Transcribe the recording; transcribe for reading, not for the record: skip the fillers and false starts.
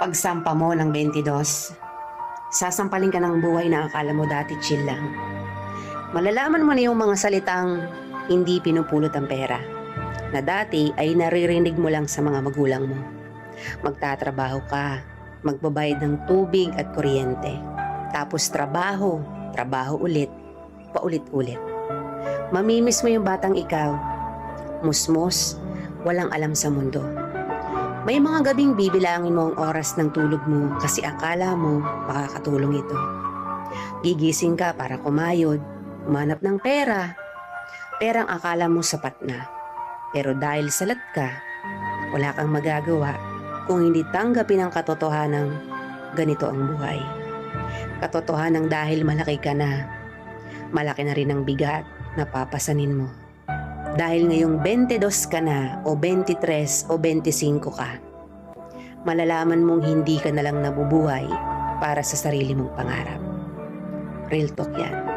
Pagsampa mo ng 22, sasampalin ka ng buhay na akala mo dati chill lang. Malalaman mo na yung mga salitang hindi pinupulot ang pera, na dati ay naririnig mo lang sa mga magulang mo. Magtatrabaho ka, magbabayad ng tubig at kuryente. Tapos trabaho, trabaho ulit, paulit-ulit. Mamimiss mo yung batang ikaw, musmos, walang alam sa mundo. May mga gabing bibilangin mo ang oras ng tulog mo kasi akala mo makakatulong ito. Gigising ka para kumayod, umanap ng pera. Perang akala mo sapat na. Pero dahil salat ka, wala kang magagawa kung hindi tanggapin ang katotohanang ganito ang buhay. Katotohanang dahil malaki ka na, malaki na rin ang bigat na papasanin mo. Dahil ngayong 22 ka na o 23 o 25 ka, malalaman mong hindi ka na lang nabubuhay para sa sarili mong pangarap. Real talk yan.